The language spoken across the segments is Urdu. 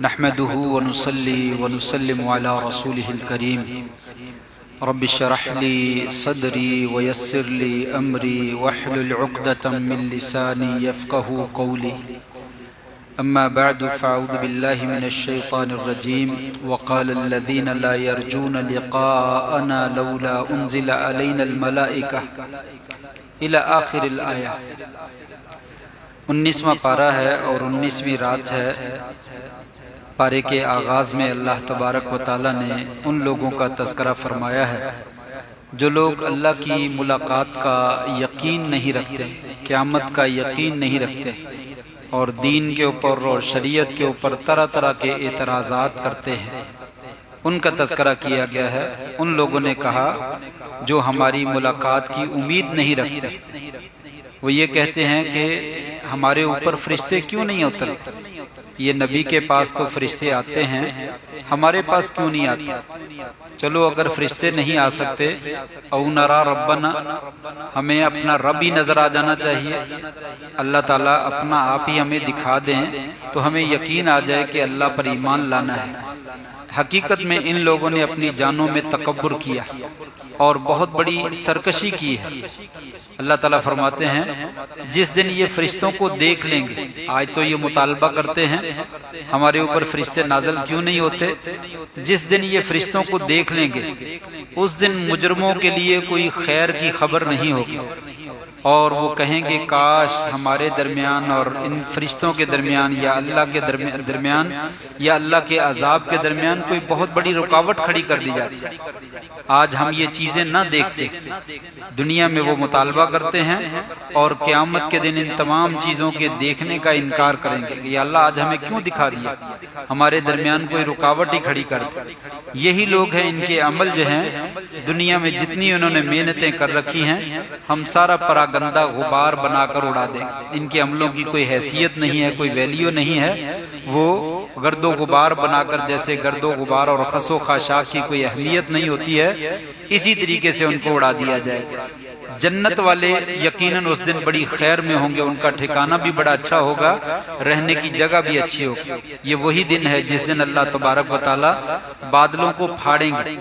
نحمده ونصلي ونسلم على رسوله الكريم رب اشرح لي صدري ويسر لي أمري واحلل عقدة من لساني يفقهوا قولي أما بعد فأعوذ بالله من الشيطان الرجيم وقال الذين لا يرجون لقاءنا لولا أنزل علينا الملائكة إلى آخر الآية 19واں پارہ ہے اور 19ویں رات ہے۔ پارے کے آغاز میں اللہ تبارک و تعالیٰ نے ان لوگوں کا تذکرہ فرمایا ہے جو لوگ اللہ کی ملاقات کا یقین نہیں رکھتے، قیامت کا یقین نہیں رکھتے اور دین کے اوپر اور شریعت کے اوپر طرح طرح کے اعتراضات کرتے ہیں، ان کا تذکرہ کیا گیا ہے۔ ان لوگوں نے کہا جو ہماری ملاقات کی امید نہیں رکھتے، وہ یہ کہتے ہیں کہ ہمارے اوپر فرشتے کیوں نہیں اترتے؟ یہ نبی کے پاس تو فرشتے آتے ہیں، ہمارے پاس کیوں نہیں آتے؟ چلو اگر فرشتے نہیں آ سکتے، او نرا ربنا، ہمیں اپنا رب ہی نظر آ جانا چاہیے، اللہ تعالیٰ اپنا آپ ہی ہمیں دکھا دیں تو ہمیں یقین آ جائے کہ اللہ پر ایمان لانا ہے۔ حقیقت میں ان لوگوں نے اپنی جانوں میں تکبر کیا اور بہت بڑی سرکشی کی ہے۔ اللہ تعالیٰ فرماتے ہیں جس دن یہ فرشتوں کو دیکھ لیں گے، آج تو یہ مطالبہ کرتے ہیں ہمارے اوپر فرشتے نازل کیوں نہیں ہوتے، جس دن یہ فرشتوں کو دیکھ لیں گے اس دن مجرموں کے لیے کوئی خیر کی خبر نہیں ہوگی، اور وہ کہیں گے کاش ہمارے درمیان اور ان فرشتوں کے درمیان یا اللہ کے درمیان یا اللہ کے عذاب کے درمیان کوئی بہت بڑی رکاوٹ کھڑی کر دی جاتی ہے، آج ہم یہ چیزیں نہ دیکھتے۔ دنیا میں وہ مطالبہ کرتے ہیں اور قیامت کے دن ان تمام چیزوں کے دیکھنے کا انکار کریں گے کہ یا اللہ آج ہمیں کیوں دکھا دیا، ہمارے درمیان کوئی رکاوٹ ہی کھڑی کر دی۔ یہی لوگ ہیں، ان کے عمل جو ہیں دنیا میں جتنی انہوں نے محنتیں کر رکھی ہیں ہم سارا گندہ غبار بنا کر اڑا دیں۔ ان کے عملوں کی کوئی حیثیت نہیں ہے، کوئی ویلیو نہیں ہے، وہ گرد و غبار بنا کر، جیسے گرد و غبار اور خس و خاشاک کی کوئی اہمیت نہیں ہوتی ہے، اسی طریقے سے ان کو اڑا دیا جائے گا۔ جنت والے یقیناً اس دن بڑی خیر میں ہوں گے، ان کا ٹھکانہ بھی بڑا اچھا ہوگا، رہنے کی جگہ بھی اچھی ہوگی۔ یہ وہی دن ہے جس دن اللہ تبارک و تعالی بادلوں کو پھاڑیں گے،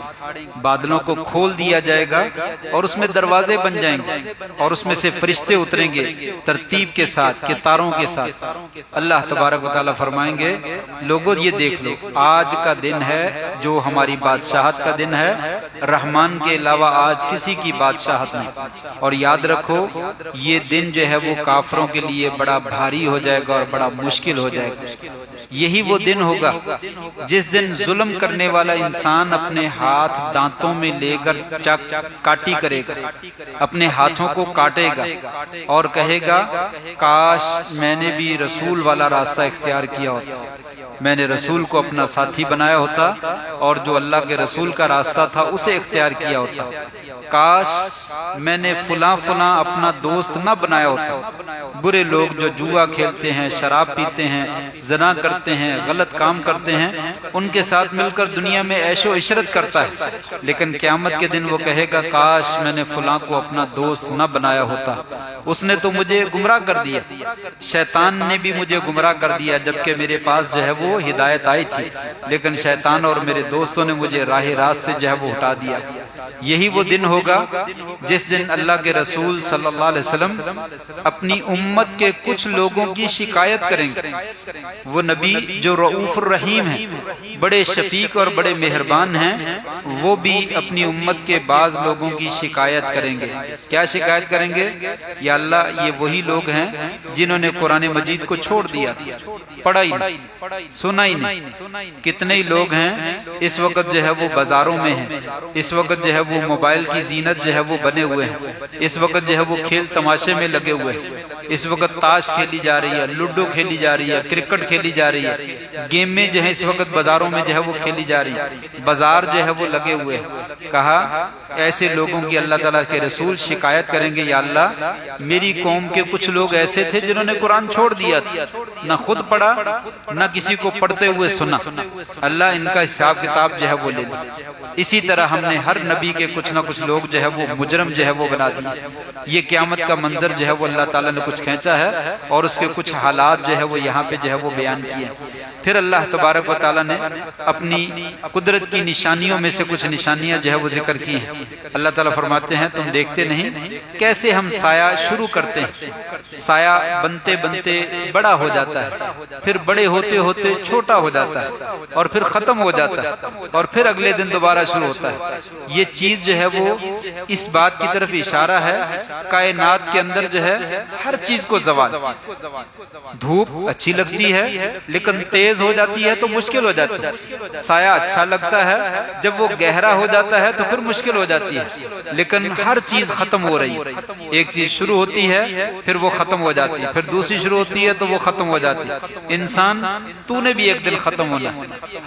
بادلوں کو کھول دیا جائے گا اور اس میں دروازے بن جائیں گے اور اس میں سے فرشتے اتریں گے ترتیب کے ساتھ، کتاروں کے ساتھ۔ اللہ تبارک و تعالی فرمائیں گے لوگوں یہ دیکھ لو، آج کا دن ہے جو ہماری بادشاہت کا دن ہے، رحمان کے علاوہ آج کسی کی بادشاہت نہیں، اور یاد رکھو یہ دن جو ہے وہ کافروں کے لیے بڑا بھاری ہو جائے گا اور بڑا مشکل ہو جائے گا۔ یہی وہ دن ہوگا جس دن ظلم کرنے والا انسان اپنے ہاتھ دانتوں میں لے کر کاٹی کرے گا، اپنے ہاتھوں کو کاٹے گا اور کہے گا کاش میں نے بھی رسول والا راستہ اختیار کیا ہوتا، میں نے رسول کو اپنا ساتھی بنایا ہوتا اور جو اللہ کے رسول کا راستہ تھا اسے اختیار کیا ہوتا، کاش میں نے فلاں اپنا دوست نہ بنایا ہوتا۔ برے لوگ جو جوا کھیلتے ہیں، شراب پیتے ہیں، زنا کرتے ہیں، غلط کام کرتے ہیں، ان کے ساتھ مل کر دنیا میں عیش و عشرت کرتا ہے، لیکن قیامت کے دن وہ کہے گا کاش میں نے فلاں کو اپنا دوست نہ بنایا ہوتا، اس نے تو مجھے گمراہ کر دیا، شیطان نے بھی مجھے گمراہ کر دیا، جبکہ میرے پاس جو ہے وہ ہدایت آئی تھی، لیکن شیطان اور میرے دوستوں نے مجھے راہ راست سے جو ہے وہ ہٹا دیا۔ یہی وہ دن ہوگا جس دن اللہ کے رسول صلی اللہ علیہ وسلم اپنی امت کے کچھ لوگوں کی شکایت کریں گے۔ وہ نبی جو رؤوف الرحیم ہیں، بڑے شفیق اور بڑے مہربان ہیں، وہ بھی اپنی امت کے بعض لوگوں کی شکایت کریں گے۔ کیا شکایت کریں گے؟ یا اللہ یہ وہی لوگ ہیں جنہوں نے قرآن مجید کو چھوڑ دیا تھا، پڑھا ہی نہیں، سنا ہی نہیں۔ کتنے ہی لوگ ہیں اس وقت جو ہے وہ بازاروں میں ہیں، اس وقت جو ہے وہ موبائل کی زینت جو ہے وہ بنے ہوئے ہیں، اس وقت جو ہے وہ کھیل تماشے میں لگے ہوئے ہیں، اس وقت تاش کھیلی جا رہی ہے، لوڈو کھیلی جا رہی ہے، کرکٹ کھیلی جا رہی ہے، گیمیں جو ہیں اس وقت بازاروں میں جو ہے وہ کھیلی جا رہی ہے، بازار جو ہے وہ لگے ہوئے ہیں۔ کہا ایسے لوگوں کی اللہ تعالیٰ کے رسول شکایت کریں گے، یا اللہ میری قوم کے کچھ لوگ ایسے تھے جنہوں نے قرآن چھوڑ دیا تھا، نہ خود پڑھا نہ کسی کو پڑھتے ہوئے سنا، اللہ ان کا حساب کتاب جو ہے وہ لے لے۔ اسی طرح ہم نے ہر نبی نبی کے کچھ نہ کچھ لوگ جو ہے وہ مجرم جو ہے وہ بنا دیے. یہ قیامت کا منظر جو ہے وہ اللہ تعالیٰ نے کچھ کھینچا ہے اور اس کے کچھ حالات جو ہے وہ یہاں پہ جو ہے وہ بیان کیے. پھر اللہ تبارک و تعالیٰ نے اپنی قدرت کی نشانیوں میں سے کچھ نشانیاں جو ہے وہ ذکر کی ہیں. اللہ تعالیٰ فرماتے ہیں تم دیکھتے نہیں کیسے ہم سایہ شروع کرتے ہیں, سایہ بنتے بنتے بڑا ہو جاتا ہے, پھر بڑے ہوتے ہوتے چھوٹا ہو جاتا ہے اور پھر ختم ہو جاتا ہے اور پھر اگلے دن دوبارہ شروع ہوتا ہے. یہ چیز جو ہے وہ اس بات کی طرف اشارہ ہے کائنات کے اندر جو ہے ہر چیز کو زوال. دھوپ اچھی لگتی ہے لیکن تیز ہو جاتی ہے تو مشکل ہو جاتی ہے. سایہ اچھا لگتا ہے جب وہ گہرا ہو جاتا ہے تو پھر مشکل ہو جاتی ہے, لیکن ہر چیز ختم ہو رہی ہے. ایک چیز شروع ہوتی ہے پھر وہ ختم ہو جاتی ہے, پھر دوسری شروع ہوتی ہے تو وہ ختم ہو جاتی ہے. انسان تو نے بھی ایک دن ختم ہونا,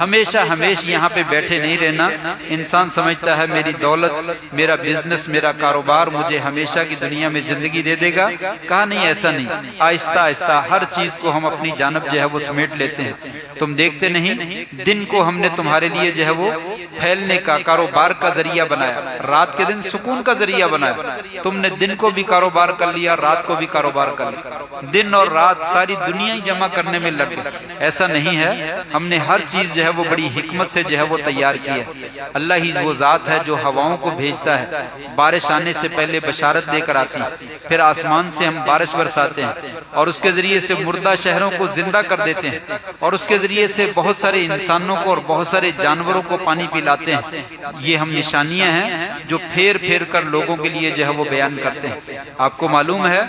ہمیشہ ہمیشہ یہاں پہ بیٹھے نہیں رہنا. انسان سمجھتا ہے میری دولت, میرا بزنس, میرا کاروبار مجھے ہمیشہ کی دنیا میں زندگی دے دے گا. کہا نہیں, ایسا نہیں. آہستہ آہستہ ہر چیز کو ہم اپنی جانب جو ہے وہ سمیٹ لیتے ہیں. تم دیکھتے نہیں دن کو ہم نے تمہارے لیے جو ہے وہ پھیلنے کا, کاروبار کا ذریعہ بنایا, رات کے دن سکون کا ذریعہ بنایا. تم نے دن کو بھی کاروبار کر لیا, رات کو بھی کاروبار کر لیا. دن اور رات ساری دنیا جمع کرنے میں لگ گئی. ایسا نہیں ہے, ہم نے ہر چیز جو ہے وہ بڑی حکمت سے جو ہے وہ تیار کی ہے. اللہ ہی وہ ذات ہے جو ہواؤں کو بھیجتا ہے, بارش آنے سے پہلے بشارت دے کر آتی ہے, پھر آسمان سے ہم بارش برساتے ہیں اور اس کے ذریعے سے مردہ شہروں کو زندہ کر دیتے ہیں اور اس کے ذریعے سے بہت سارے انسانوں کو اور بہت سارے جانوروں کو پانی پلاتے ہیں. یہ ہم نشانیاں ہیں جو پھیر پھیر کر لوگوں کے لیے جو ہے وہ بیان کرتے ہیں. آپ کو معلوم ہے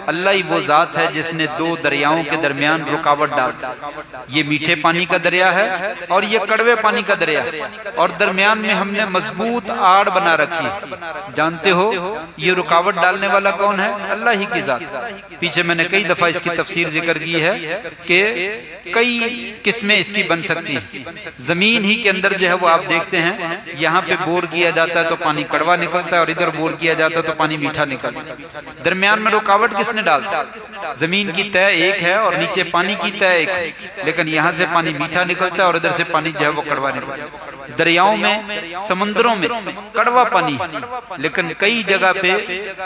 اللہ ہی وہ ذات ہے جس نے دو دریاؤں کے درمیان رکاوٹ ڈال دی. یہ میٹھے پانی کا دریا ہے اور یہ کڑوے پانی کا دریا ہے, اور درمیان میں ہم نے مضبوط آڑ بنا رکھی. جانتے ہو یہ رکاوٹ ڈالنے والا کون ہے؟ اللہ ہی کی ذات. پیچھے میں نے کئی دفعہ اس کی تفسیر ذکر کی ہے کہ کئی قسمیں اس کی بن سکتی ہیں. زمین ہی کے اندر جو ہے وہ آپ دیکھتے ہیں یہاں پہ بور کیا جاتا ہے تو پانی کڑوا نکلتا ہے اور ادھر بور کیا جاتا ہے تو پانی میٹھا نکلتا ہے. درمیان میں رکاوٹ کس نے ڈالتا؟ زمین کی تہ ایک ہے اور نیچے پانی کی تہ ایک ہے, لیکن یہاں سے پانی میٹھا نکلتا ہے اور ادھر سے پانی جو ہے وہ کڑوا نکلتا ہے. دریاؤں میں, سمندروں میں کڑوا پانی, لیکن کئی جگہ پہ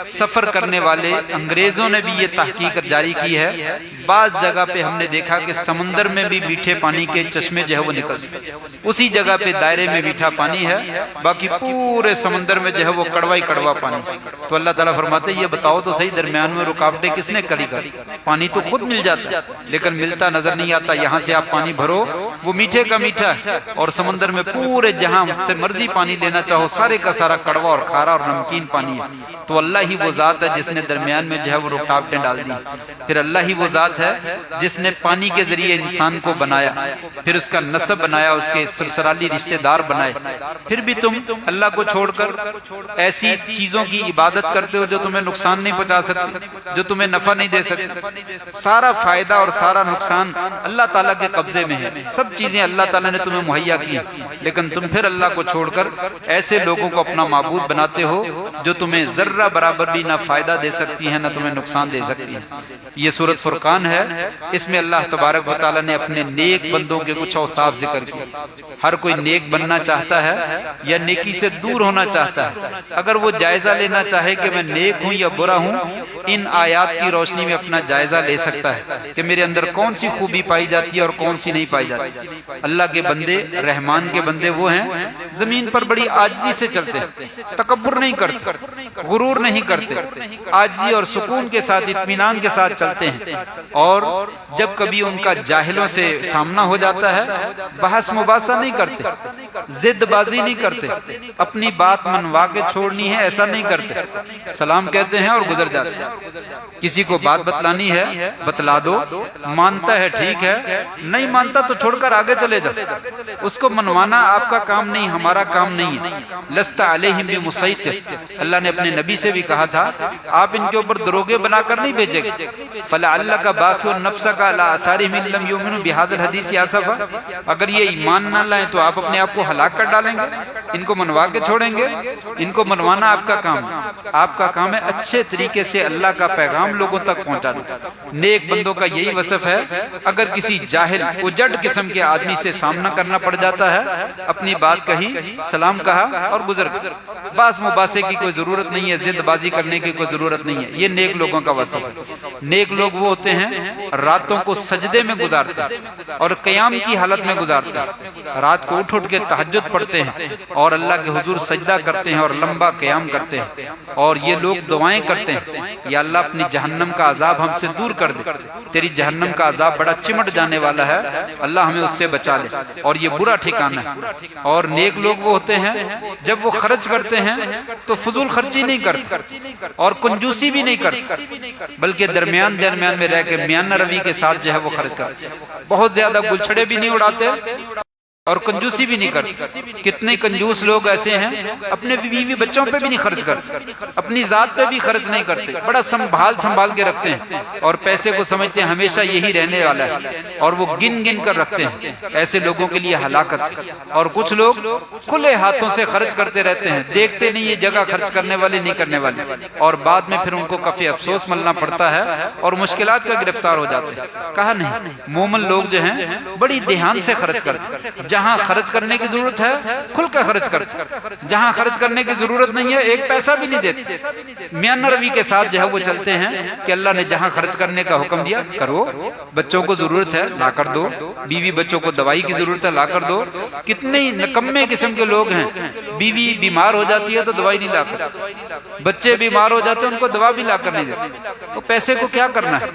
سفر کرنے والے انگریزوں نے بھی یہ تحقیق جاری کی ہے. بعض جگہ پہ ہم نے دیکھا کہ سمندر میں بھی میٹھے پانی کے چشمے جو ہے وہ نکلتے ہیں. اسی جگہ پہ دائرے میں میٹھا پانی ہے, باقی پورے سمندر میں جو ہے وہ کڑوا ہی کڑوا پانی. تو اللہ تعالیٰ فرماتے ہیں یہ بتاؤ تو صحیح درمیان میں رکاوٹیں کس نے کھڑی کر؟ پانی تو خود مل جاتا ہے لیکن ملتا نظر نہیں آتا. یہاں سے آپ پانی بھرو وہ میٹھے کا میٹھا ہے, اور سمندر میں پورے جہاں سے مرضی پانی لینا چاہو سارے کا سارا کڑوا اور کھارا اور نمکین پانی ہے. تو اللہ ہی وہ ذات ہے جس نے درمیان میں جو ہے وہ رکاوٹیں ڈال دی. پھر اللہ ہی وہ ذات ہے جس نے پانی کے ذریعے انسان کو بنایا, پھر اس کا نسب بنایا, اس کے سسرالی رشتے دار بنائے. پھر بھی تم اللہ کو چھوڑ کر ایسی چیزوں کی عبادت کرتے ہو جو تمہیں نقصان نہیں پہنچا سکتی, جو تمہیں نفع نہیں دے سکتی. سارا فائدہ اور سارا نقصان اللہ تعالیٰ کے قبضے میں ہے. سب چیزیں اللہ تعالیٰ نے تمہیں مہیا کی, لیکن تم پھر اللہ کو چھوڑ کر ایسے لوگوں کو اپنا معبود بناتے ہو جو تمہیں ذرہ برابر بھی نہ فائدہ دے سکتی ہے نہ تمہیں نقصان دے سکتی ہے. یہ سورۃ فرقان ہے, اس میں اللہ تبارک و تعالیٰ نے اپنے نیک بندوں کے کچھ اوصاف ذکر کیے. ہر کوئی نیک بننا چاہتا ہے یا نیکی سے دور ہونا چاہتا ہے. اگر وہ جائزہ لینا چاہے کہ میں نیک ہوں یا برا ہوں, ان آیات کی روشنی میں اپنا جائزہ لے سکتا ہے کہ میرے اندر کون سی خوبی پائی جاتی ہے اور کون سی نہیں پائی جاتی. اللہ کے بندے, رحمان کے بندے وہ ہیں زمین پر بڑی عاجزی سے چلتے ہیں, تکبر نہیں کرتے, غرور نہیں کرتے, عاجزی اور سکون کے ساتھ اطمینان کے ساتھ چلتے ہیں. اور جب کبھی ان کا جاہلوں سے سامنا ہو جاتا ہے بحث مباحثہ نہیں کرتے, ضد بازی نہیں کرتے, اپنی بات منوا کے چھوڑنی ہے ایسا نہیں کرتے. سلام کہتے ہیں اور گزر جاتے ہیں. کسی کو بات بتلانی ہے بتلا دو, مانتا ہے ٹھیک ہے, نہیں مانتا تو چھوڑ کر آگے چلے جاؤ. اس کو منوانا آپ کا کام نہیں, ہمارا کام نہیں ہے. لست علیہم بمسیطر, اللہ نے اپنے نبی سے بھی کہا تھا آپ ان کے اوپر دروگے بنا کر نہیں بھیجے گے. فلعلک باخع نفسک علی آثارہم ان لم یؤمنوا بہذا الحدیث اسفا, اگر یہ ایمان نہ لائیں تو آپ اپنے آپ کو ہلاک کر ڈالیں گے, ان کو منوا کے چھوڑیں گے. ان کو منوانا آپ کا کام ہے. آپ کا کام ہے اچھے طریقے سے اللہ کا پیغام لوگوں تک پہنچانا. نیک بندوں کا یہی وصف ہے. اگر کسی جاہل اجڑ قسم کے آدمی سے سامنا کرنا پڑ جاتا ہے, اپنی بات کہی, سلام کہا, اور گزر گئے. باس مباحثے کی کوئی ضرورت نہیں ہے، زد بازی کرنے کی کوئی ضرورت نہیں ہے. یہ نیک لوگوں کا وصف ہے. نیک لوگ وہ ہوتے ہیں راتوں کو سجدے میں گزارتے ہیں اور قیام کی حالت میں گزارتے ہیں. رات کو اٹھ کے تہجد پڑھتے ہیں اور اللہ کے حضور سجدہ کرتے ہیں اور لمبا قیام کرتے ہیں. اور یہ لوگ دعائیں کرتے ہیں، یا اللہ اپنی جہنم کا عذاب ہم سے دور کر دے، تیری جہنم کا عذاب بڑا چمٹ جانے والا ہے، اللہ ہمیں اس سے بچا لے، اور یہ برا ٹھکانہ ہے. اور نیک لوگ وہ ہوتے ہیں جب وہ خرچ کرتے ہیں تو فضول خرچی نہیں کرتے اور کنجوسی بھی نہیں کرتے، بلکہ درمیان میں رہ کے میانہ روی کے ساتھ جو ہے وہ خرچ کرتے. بہت زیادہ گلچھڑے بھی نہیں اڑاتے اور کنجوسی بھی نہیں کرتے. کتنے کنجوس لوگ ایسے ہیں اپنے بیوی بچوں پہ بھی نہیں خرچ کرتے، اپنی ذات پہ بھی خرچ نہیں کرتے، بڑا سنبھال کے رکھتے ہیں اور پیسے کو سمجھتے ہیں ہمیشہ یہی رہنے والا ہے اور وہ گن کر رکھتے ہیں. ایسے لوگوں کے لیے ہلاکت ہے. اور کچھ لوگ کھلے ہاتھوں سے خرچ کرتے رہتے ہیں، دیکھتے نہیں یہ جگہ خرچ کرنے والے نہیں کرنے والے، اور بعد میں پھر ان کو کافی افسوس ملنا پڑتا ہے اور مشکلات کا گرفتار ہو جاتے ہیں. کہا نہیں، مومن لوگ جو ہیں بڑی دھیان سے خرچ کرتے ہیں. جہاں خرچ کرنے کی ضرورت ہے کھل کر خرچ کرتے، جہاں خرچ کرنے کی ضرورت نہیں ہے ایک پیسہ بھی نہیں دیتے. میانہ روی کے ساتھ جو ہے وہ چلتے ہیں کہ اللہ نے جہاں خرچ کرنے کا حکم دیا کرو، بچوں کو ضرورت ہے لا کر دو، بیوی بچوں کو دوائی کی ضرورت ہے لا کر دو. کتنے نکمے قسم کے لوگ ہیں، بیوی بیمار ہو جاتی ہے تو دوائی نہیں لا کر، بچے بیمار ہو جاتے ہیں ان کو دوا بھی لا کر نہیں دیتے. وہ پیسے کو کیا کرنا ہے،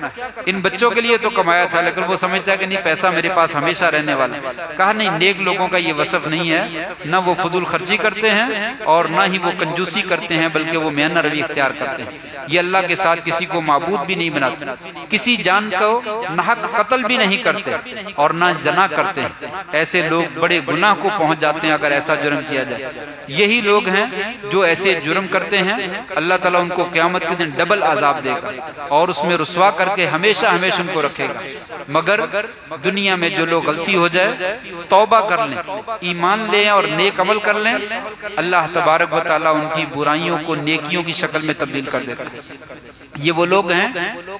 ان بچوں کے لیے تو کمایا تھا لیکن وہ سمجھتا ہے کہ نہیں پیسہ میرے پاس ہمیشہ رہنے والا. کہا نہیں، نیک لوگوں کا یہ وصف نہیں ہے، نہ وہ فضول خرچی کرتے ہیں اور نہ ہی وہ کنجوسی کرتے ہیں، بلکہ وہ میانہ روی اختیار کرتے ہیں. یہ اللہ کے ساتھ کسی کو معبود بھی نہیں بناتے، کسی جان کو ناحق قتل بھی نہیں کرتے اور نہ زنا کرتے ہیں. ایسے لوگ بڑے گناہ کو پہنچ جاتے ہیں اگر ایسا جرم کیا جائے. یہی لوگ ہیں جو ایسے جرم کرتے ہیں اللہ تعالیٰ ان کو قیامت کے دن ڈبل عذاب دے گا اور اس میں رسوا کر کے ہمیشہ ان کو رکھے گا. مگر دنیا میں جو لوگ غلطی ہو جائے توبہ کر لیں، ایمان لیں اور نیک عمل کر لیں، اللہ تبارک و تعالیٰ ان کی برائیوں کو نیکیوں کی شکل میں تبدیل کر دیتا ہے. یہ وہ لوگ ہیں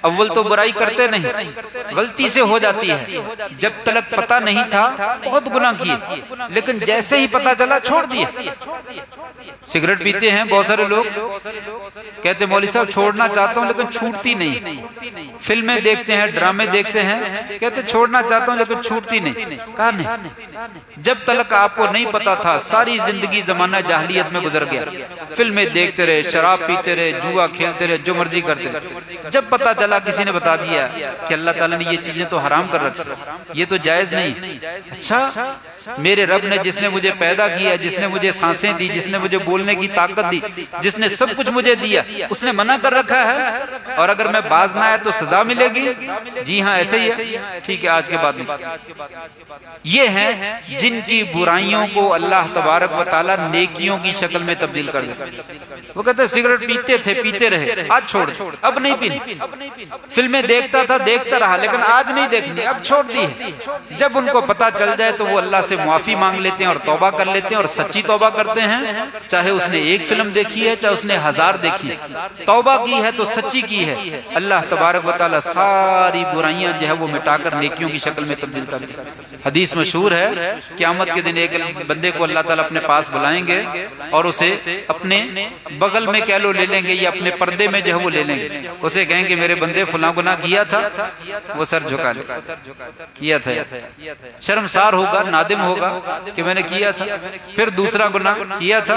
اول تو برائی کرتے نہیں، غلطی سے ہو جاتی ہے، جب تلک پتہ نہیں تھا بہت گناہ کیے لیکن جیسے ہی پتہ چلا چھوڑ دیے. سگریٹ پیتے ہیں بہت سارے لوگ، کہتے مولوی صاحب چھوڑنا چاہتا ہوں لیکن چھوٹتی نہیں. فلمیں دیکھتے ہیں، ڈرامے دیکھتے ہیں، کہتے چھوڑنا چاہتا ہوں لیکن چھوٹتی نہیں. کہا نہیں، جب تلک آپ کو نہیں پتا تھا ساری زندگی زمانہ جاہلیت میں گزر گیا، فلمیں دیکھتے رہے، شراب پیتے رہے، جوا کھیلتے رہے، جو مرضی کرتے رہے. جب پتا چلا کسی نے بتا دیا کہ اللہ تعالیٰ نے یہ چیزیں تو حرام کر رکھی، یہ تو جائز نہیں. اچھا، میرے رب نے جس نے مجھے پیدا کیا، جس نے مجھے سانسیں دی، جس نے مجھے بولنے کی طاقت دی، جس نے سب کچھ مجھے دیا، اس نے منع کر رکھا ہے اور اگر میں باز نہ آیا تو سزا ملے گی. جی ہاں ایسے ہی ہے. ٹھیک ہے، آج کے بعد یہ ہیں جن کی برائیوں کو اللہ تبارک و تعالیٰ نیکیوں کی شکل میں تبدیل کر دے. وہ کہتے ہیں سگریٹ پیتے تھے، پیتے رہے، آج چھوڑ، اب نہیں پینی. فلمیں دیکھتا تھا، دیکھتا رہا لیکن آج نہیں دیکھنی، اب چھوڑ دی ہے. جب ان کو پتا چل جائے تو وہ اللہ سے معافی مانگ لیتے ہیں اور توبہ کر لیتے ہیں اور سچی توبہ کرتے ہیں. چاہے اس نے ایک فلم دیکھی ہے، چاہے اس نے 1000 دیکھی ہے، توبہ کی ہے تو سچی کی ہے. اللہ تبارک و تعالیٰ ساری برائیاں جو ہے وہ مٹا کر نیکیوں کی شکل میں تبدیل کر دے. حدیث مشہور ہے، قیامت کے دن ایک بندے کو اللہ تعالیٰ اپنے پاس بلائیں گے اور اسے اپنے بغل میں کہہ لو لے لیں گے یا اپنے پردے میں جو ہے وہ لے لیں گے. اسے کہیں گے میرے بندے فلاں گناہ کیا تھا، وہ سر جھکا لے، کیا تھا، شرمسار ہوگا، نادم ہوگا کہ میں نے کیا تھا. پھر دوسرا گناہ کیا تھا،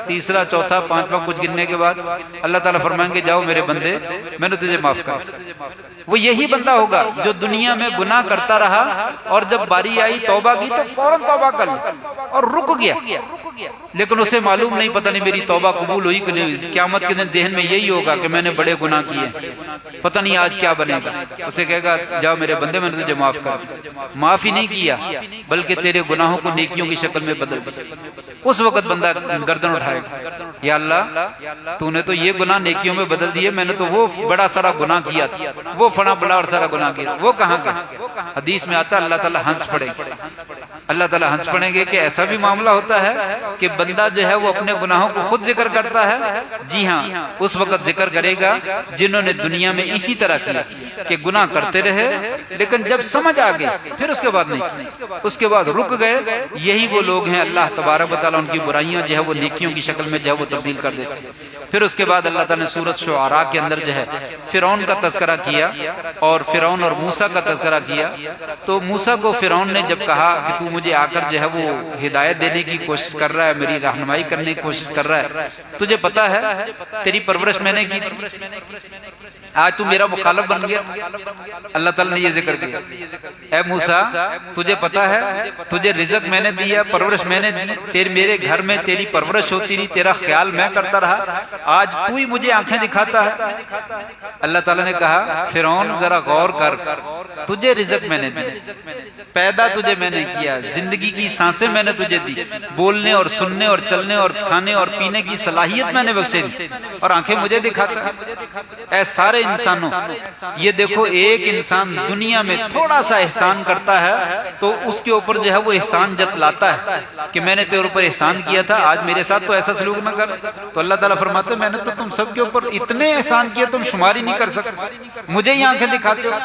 تیسرا، چوتھا، پانچواں، کچھ گننے کے بعد اللہ تعالیٰ فرمائیں گے جاؤ میرے بندے میں نے تجھے معاف کر. وہ یہی بندہ ہوگا جو دنیا میں گناہ کرتا رہا اور جب باری آئی توبہ کی تو فوراً توبہ کر لی اور رک گیا، لیکن اسے معلوم نہیں، پتہ نہیں میری توبہ قبول ہوئی کہ نہیں ہوئی. قیامت کے دن ذہن میں یہی ہوگا کہ میں نے بڑے گناہ کیے، پتہ نہیں آج کیا بنے گا. اسے کہے گا جاؤ میرے بندے میں نے تجھے معاف کر دیا. معاف ہی نہیں کیا بلکہ تیرے گناہوں کو نیکیوں کی شکل میں بدل دیا. اس وقت بندہ گردن اٹھائے گا، یا اللہ تو نے تو یہ گناہ نیکیوں میں بدل دیے، میں نے تو وہ بڑا سارا گناہ کیا تھا، وہ فنا بڑا اور سارا گناہ کیا، وہ کہاں کا. حدیث میں آتا اللہ تعالیٰ ہنس پڑے گا، اللہ تعالیٰ ہنس پڑیں گے کہ ایسا بھی معاملہ ہوتا ہے کہ بندہ جو ہے وہ اپنے گناہوں کو خود ذکر کرتا ہے؟ جی ہاں، اس وقت ذکر کرے گا جنہوں نے دنیا میں اسی طرح کیا کہ گناہ کرتے رہے لیکن جب سمجھ آ گئی پھر اس کے بعد نہیں، اس کے بعد رک گئے، یہی وہ لوگ ہیں اللہ تبارک و تعالیٰ ان کی برائیاں جو ہے وہ نیکیوں کی شکل میں جو ہے وہ تبدیل کر دیتے ہیں۔ پھر اس کے بعد اللہ تعالیٰ نے سورۃ شعراء کے اندر جو ہے فرعون کا تذکرہ کیا اور فرعون اور موسیٰ کا تذکرہ کیا۔ تو موسیٰ کو فرعون نے جب کہا کہ تو مجھے آ کر جو ہے وہ ہدایت دینے کی کوشش کر رہا ہے، میری رہنمائی کرنے کی کوشش کر رہا ہے، تجھے پتا ہے تیری پرورش میں نے کی تھی، آج تو میرا مخالف بن گیا۔ اللہ تعالیٰ نے یہ ذکر کیا، اے موسیٰ تجھے پتا ہے تجھے رزق میں نے دیا، پرورش میں نے دی، تیرے میرے گھر میں تیری پرورش ہوتی رہی، تیرا خیال میں کرتا رہا، آج تو ہی مجھے آنکھیں دکھاتا ہے۔ اللہ تعالیٰ نے کہا فرعون ذرا غور کر، تجھے رزق میں نے دی، پیدا تجھے میں نے کیا، زندگی کی سانسیں میں نے تجھے دی، بولنے اور سننے اور چلنے اور کھانے اور پینے کی صلاحیت میں نے بخشے دی، اور آنکھیں مجھے دکھاتا ہے۔ اے سارے انسانوں، یہ دیکھو ایک انسان دنیا میں تھوڑا سا احسان کرتا ہے تو اس کے اوپر جو ہے وہ احسان جتلاتا ہے کہ میں نے تیرے اوپر احسان کیا تھا، آج میرے ساتھ تو ایسا سلوک نہ کر۔ تو اللہ تعالیٰ فرماتے ہیں میں نے تو تم سب کے اوپر اتنے احسان کیے تم شمار ہی نہیں کر سکتے، مجھے ہی آنکھیں دکھاتے ہو،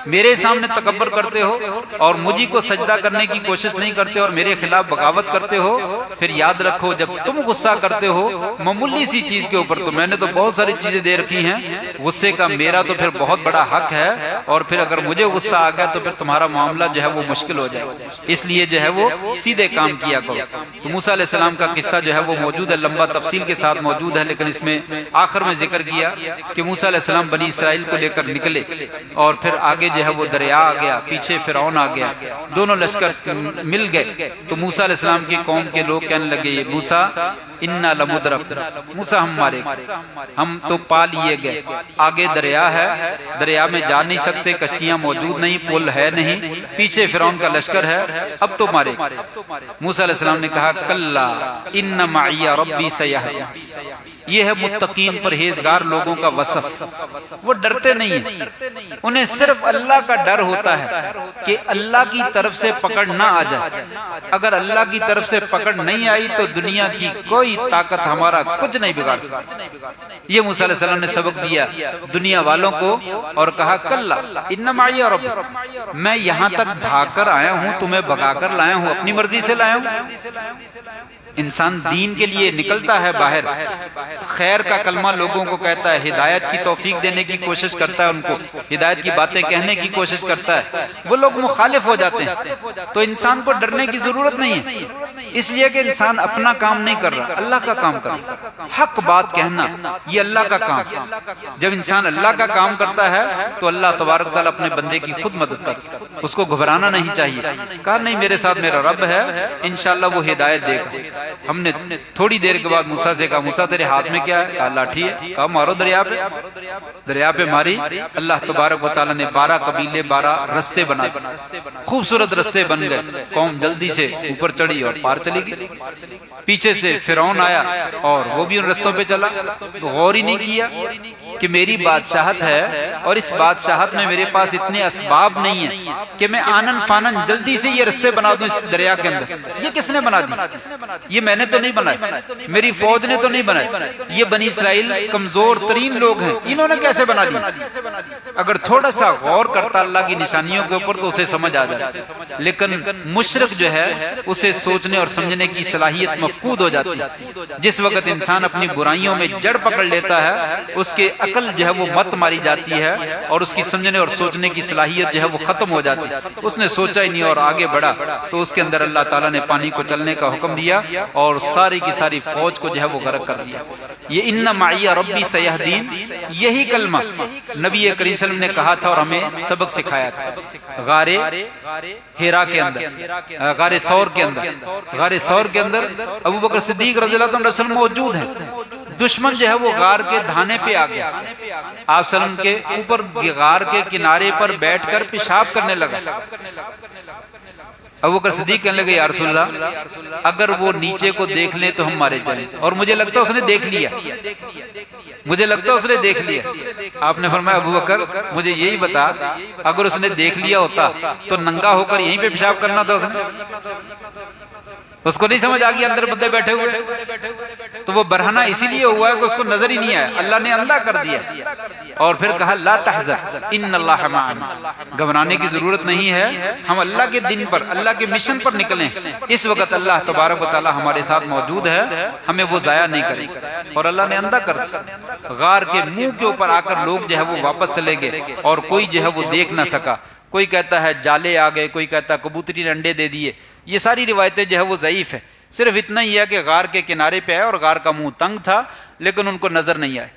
میرے سامنے تکبر کرتے ہو اور مجھے کو سجدہ کرنے کی کوشش نہیں کرتے اور میرے خلاف بغاوت کرتے ہو۔ پھر یاد رکھو جب تم غصہ کرتے ہو معمولی سی چیز کے اوپر، تو میں نے تو بہت ساری چیزیں دے رکھی ہیں، غصے کا میرا تو پھر بہت بڑا حق ہے، اور پھر اگر مجھے غصہ آ گیا تو پھر تمہارا معاملہ جو ہے وہ مشکل ہو جائے، اس لیے جو ہے وہ سیدھے کام کیا کرو۔ تو موسیٰ علیہ السلام کا قصہ جو ہے وہ موجود ہے، لمبا تفصیل کے ساتھ موجود ہے، لیکن اس میں آخر میں ذکر کیا کہ موسیٰ علیہ السلام بنی اسرائیل کو لے کر نکلے اور پھر آگے جو ہے وہ دریا آ گیا، پیچھے فرعون آ گیا، دونوں لشکر مل گئے۔ تو موسیٰ علیہ السلام کی قوم کے لوگ کہنے لگے یہ موسیٰ انا لمدرک، موسیٰ ہم مارے گئے، ہم تو پا لیے گئے، آگے دریا ہے، دریا میں جا نہیں سکتے، کشتیاں موجود نہیں، پل ہے نہیں، پیچھے فرعون کا لشکر ہے، اب تو مارے گئے۔ موسیٰ علیہ السلام نے کہا کلا ان معی ربی سیہدین، یہ ہے متقین پرہیزگار لوگوں کا وصف، وہ ڈرتے نہیں ہیں، انہیں صرف اللہ کا ڈر ہوتا ہے کہ اللہ کی طرف سے پکڑ نہ آ جائے، اگر اللہ کی طرف سے پکڑ نہیں آئی تو دنیا کی کوئی طاقت ہمارا کچھ نہیں بگاڑ سکتی۔ یہ موسیٰ علیہ السلام نے سبق دیا دنیا والوں کو اور کہا کلا ان معی ربی، میں یہاں تک بھاگ کر آیا ہوں، تمہیں بھگا کر لایا ہوں، اپنی مرضی سے لایا ہوں۔ انسان دین کے لیے نکلتا ہے باہر، خیر کا کلمہ لوگوں کو کہتا ہے، ہدایت کی توفیق دینے کی کوشش کرتا ہے، ان کو ہدایت کی باتیں کہنے کی کوشش کرتا ہے، وہ لوگ مخالف ہو جاتے ہیں، تو انسان کو ڈرنے کی ضرورت نہیں ہے، اس لیے کہ انسان اپنا کام نہیں کر رہا، اللہ کا کام کر رہا، حق بات کہنا یہ اللہ کا کام۔ جب انسان اللہ کا کام کرتا ہے تو اللہ تبارک تعالیٰ اپنے بندے کی خود مدد کرتا ہے، اس کو گھبرانا نہیں چاہیے، کہا نہیں میرے ساتھ میرا رب ہے، انشاءاللہ وہ ہدایت دے گا۔ ہم نے تھوڑی دیر کے بعد موسیٰ سے کہا موسیٰ تیرے ہاتھ میں کیا ہے؟ کہا لاٹھی ہے، کہا مارو دریا پہ، دریا پہ ماری، اللہ تبارک و تعالیٰ نے 12 قبیلے 12 رستے بنا دیے، خوبصورت رستے بن گئے، قوم جلدی سے اوپر چڑھی اور پار چلی گئی۔ پیچھے سے فرعون آیا اور وہ بھی ان رستوں پہ چلا، تو غور ہی نہیں کیا کہ میری بادشاہت ہے اور اس بادشاہت میں میرے پاس اتنے اسباب نہیں ہیں کہ میں آنن فانن جلدی سے یہ رستے بنا دوں اس دریا کے اندر۔ یہ کس نے بنا دی؟ یہ میں نے تو نہیں بنائے، میری فوج نے تو نہیں بنائے، یہ بنی اسرائیل کمزور ترین لوگ ہیں، انہوں نے کیسے بنا دی؟ اگر تھوڑا سا غور کرتا اللہ کی نشانیوں کے اوپر تو اسے سمجھ آ جاتا، لیکن مشرک جو ہے اسے سوچنے اور سمجھنے کی صلاحیت مفقود ہو جاتی ہے۔ جس وقت انسان اپنی برائیوں میں جڑ پکڑ لیتا ہے اس کے عقل جو ہے وہ مت ماری جاتی ہے اور اس کی سمجھنے اور سوچنے کی صلاحیت جو ہے وہ ختم ہو جاتی ہے، اس نے سوچا ہی نہیں اور آگے بڑھا، تو اس کے اندر اللہ تعالیٰ نے پانی کو چلنے کا حکم دیا اور ساری کی ساری فوج کو جو ہے وہ غرق کر دیا۔ یہ ان معی ربی سیہدین، یہی کلمہ نبی کریم صلی اللہ علیہ وسلم نے کہا تھا اور ہمیں سبق سکھایا تھا غار ہیرا کے اندر، غار ثور کے اندر۔ غار ثور کے اندر ابو بکر صدیق رضی اللہ عنہ وسلم موجود ہیں، دشمن جو ہے وہ غار کے دھانے پہ آ گیا، آپ صلی اللہ علیہ وسلم کے اوپر غار کے کنارے پر بیٹھ کر پیشاب کرنے لگا۔ ابو بکر صدیق کہنے لگے یا رسول اللہ اگر وہ نیچے کو دیکھ لیں تو ہم مارے جائیں، اور مجھے لگتا ہے اس نے دیکھ لیا، مجھے لگتا ہے اس نے دیکھ لیا۔ آپ نے فرمایا ابو بکر مجھے یہی بتا اگر اس نے دیکھ لیا ہوتا تو ننگا ہو کر یہیں پہ پیشاب کرنا تھا اس نے؟ اس کو نہیں سمجھ آ گیا اندر بندے بیٹھے ہوئے، تو وہ برہنہ اسی لیے ہوا ہے کہ اس کو نظر ہی نہیں آیا، اللہ نے اندھا کر دیا۔ اور پھر کہا لا تحزن ان اللہ معنا، گھبرانے کی ضرورت نہیں ہے، ہم اللہ کے دین پر، اللہ کے مشن پر نکلیں، اس وقت اللہ تبارک و تعالی ہمارے ساتھ موجود ہے، ہمیں وہ ضائع نہیں کرے گا۔ اور اللہ نے اندھا کر دیا، غار کے منہ کے اوپر آ کر لوگ جو ہے وہ واپس چلے گئے اور کوئی جو ہے وہ دیکھ نہ سکا۔ کوئی کہتا ہے جالے آ گئے، کوئی کہتا ہے کبوتری نے انڈے دے دیے، یہ ساری روایتیں جو ہے وہ ضعیف ہے۔ صرف اتنا ہی ہے کہ غار کے کنارے پہ آئے اور غار کا منہ تنگ تھا لیکن ان کو نظر نہیں آئے۔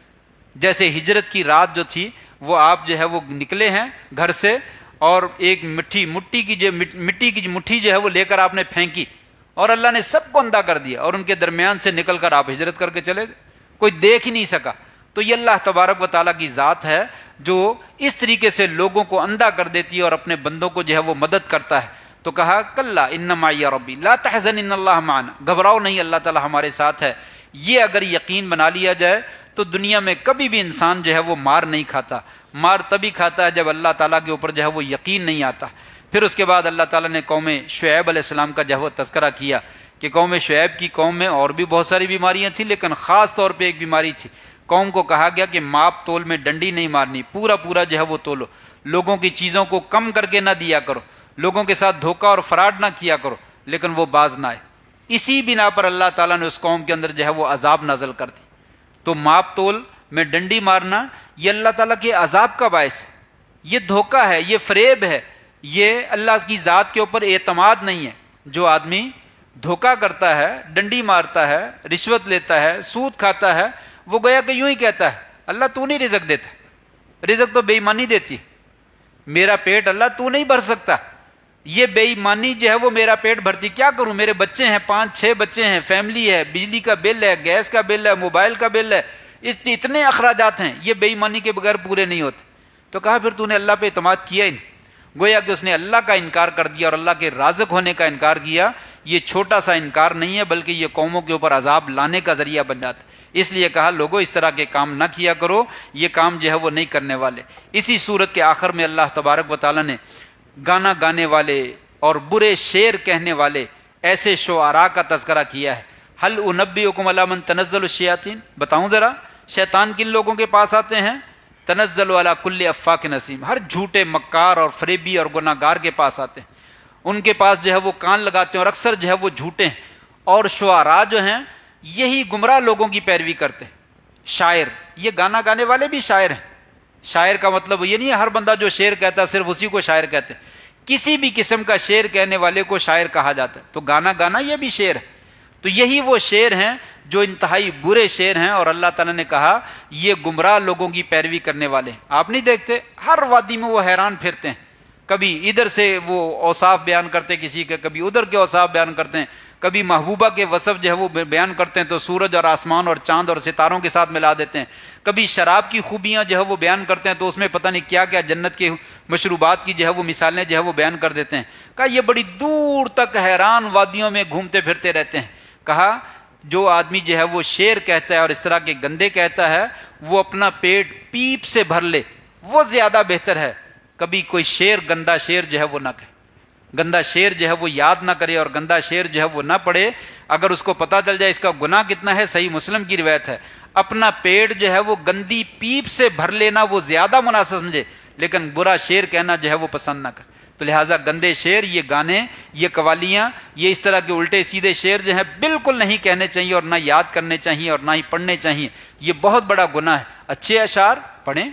جیسے ہجرت کی رات جو تھی، وہ آپ جو ہے وہ نکلے ہیں گھر سے اور ایک مٹی کی مٹھی جو ہے وہ لے کر آپ نے پھینکی اور اللہ نے سب کو اندھا کر دیا، اور ان کے درمیان سے نکل کر آپ ہجرت کر کے چلے گئے، کوئی دیکھ ہی نہیں سکا۔ تو یہ اللہ تبارک و تعالیٰ کی ذات ہے جو اس طریقے سے لوگوں کو اندھا کر دیتی ہے اور اپنے بندوں کو جو ہے وہ مدد کرتا ہے۔ تو کہا کلا ان معی ربی لا تحزن ان اللہ معنا، گھبراؤ نہیں، اللہ تعالیٰ ہمارے ساتھ ہے۔ یہ اگر یقین بنا لیا جائے تو دنیا میں کبھی بھی انسان جو ہے وہ مار نہیں کھاتا، مار تبھی کھاتا ہے جب اللہ تعالیٰ کے اوپر جو ہے وہ یقین نہیں آتا۔ پھر اس کے بعد اللہ تعالیٰ نے قوم شعیب علیہ السلام کا جو ہے وہ تذکرہ کیا کہ قوم شعیب کی قوم میں اور بھی بہت ساری بیماریاں تھیں، لیکن خاص طور پہ ایک بیماری تھی۔ قوم کو کہا گیا کہ ماپ تول میں ڈنڈی نہیں مارنی، پورا جو ہے وہ تولو، لوگوں کی چیزوں کو کم کر کے نہ دیا کرو، لوگوں کے ساتھ دھوکہ اور فراڈ نہ کیا کرو، لیکن وہ باز نہ آئے۔ اسی بنا پر اللہ تعالیٰ نے اس قوم کے اندر جو ہے وہ عذاب نازل کر دی۔ تو ماپ تول میں ڈنڈی مارنا یہ اللہ تعالیٰ کے عذاب کا باعث ہے، یہ دھوکہ ہے، یہ فریب ہے، یہ اللہ کی ذات کے اوپر اعتماد نہیں ہے۔ جو آدمی دھوکہ کرتا ہے، ڈنڈی مارتا ہے، رشوت لیتا ہے، سود کھاتا ہے، وہ گویا کہ یوں ہی کہتا ہے اللہ تو نہیں رزق دیتا، رزق تو بے ایمانی دیتی، میرا پیٹ اللہ تو نہیں بھر سکتا، یہ بے ایمانی جو ہے وہ میرا پیٹ بھرتی، کیا کروں، میرے بچے ہیں، 5-6 بچے ہیں، فیملی ہے، بجلی کا بل ہے، گیس کا بل ہے، موبائل کا بل ہے، اتنے اخراجات ہیں، یہ بے ایمانی کے بغیر پورے نہیں ہوتے۔ تو کہا پھر تو نے اللہ پہ اعتماد کیا ہی نہیں، گویا کہ اس نے اللہ کا انکار کر دیا اور اللہ کے رازق ہونے کا انکار کیا۔ یہ چھوٹا سا انکار نہیں ہے بلکہ یہ قوموں کے اوپر عذاب لانے کا ذریعہ بن جاتا ہے۔ اس لیے کہا لوگوں اس طرح کے کام نہ کیا کرو، یہ کام جو ہے وہ نہیں کرنے والے۔ اسی صورت کے آخر میں اللہ تبارک و تعالیٰ نے گانا گانے والے اور برے شعر کہنے والے ایسے شعراء کا تذکرہ کیا ہے۔ هل انبئکم علی من تنزل الشیاطین، بتاؤں ذرا شیطان کن لوگوں کے پاس آتے ہیں؟ تنزل علی کل افاک نسیم، ہر جھوٹے مکار اور فریبی اور گناہ گار کے پاس آتے ہیں، ان کے پاس جو ہے وہ کان لگاتے ہیں اور اکثر جو ہے وہ جھوٹے ہیں۔ اور شعراء جو ہیں یہی گمراہ لوگوں کی پیروی کرتے ہیں۔ شاعر، یہ گانا گانے والے بھی شاعر ہیں۔ شاعر کا مطلب یہ نہیں ہے ہر بندہ جو شعر کہتا ہے صرف اسی کو شاعر کہتے ہیں، کسی بھی قسم کا شعر کہنے والے کو شاعر کہا جاتا ہے۔ تو گانا گانا یہ بھی شعر ہے۔ تو یہی وہ شعر ہیں جو انتہائی برے شعر ہیں، اور اللہ تعالیٰ نے کہا یہ گمراہ لوگوں کی پیروی کرنے والے ہیں۔ آپ نہیں دیکھتے ہر وادی میں وہ حیران پھرتے ہیں، کبھی ادھر سے وہ اوصاف بیان کرتے کسی کے، کبھی ادھر کے اوصاف بیان کرتے ہیں، کبھی محبوبہ کے وصف جو ہے وہ بیان کرتے ہیں تو سورج اور آسمان اور چاند اور ستاروں کے ساتھ ملا دیتے ہیں، کبھی شراب کی خوبیاں جو ہے وہ بیان کرتے ہیں تو اس میں پتہ نہیں کیا کیا جنت کے مشروبات کی جو ہے وہ مثالیں جو ہے وہ بیان کر دیتے ہیں۔ کہا یہ بڑی دور تک حیران وادیوں میں گھومتے پھرتے رہتے ہیں۔ کہا جو آدمی جو ہے وہ شعر کہتا ہے اور اس طرح کے گندے کہتا ہے وہ اپنا پیٹ پیپ سے بھر لے، وہ زیادہ بہتر ہے۔ کبھی کوئی شعر گندا شعر جو ہے وہ نہ کہے، گندا شعر جو ہے وہ یاد نہ کرے اور گندا شعر جو ہے وہ نہ پڑھے۔ اگر اس کو پتہ چل جائے اس کا گناہ کتنا ہے، صحیح مسلم کی روایت ہے، اپنا پیٹ جو ہے وہ گندی پیپ سے بھر لینا وہ زیادہ مناسب سمجھے، لیکن برا شعر کہنا جو ہے وہ پسند نہ کرے۔ تو لہٰذا گندے شعر، یہ گانے، یہ قوالیاں، یہ اس طرح کے الٹے سیدھے شعر جو ہیں بالکل نہیں کہنے چاہیے اور نہ یاد کرنے چاہیے اور نہ ہی پڑھنے چاہیے، یہ بہت بڑا گناہ ہے۔ اچھے اشعار پڑھیں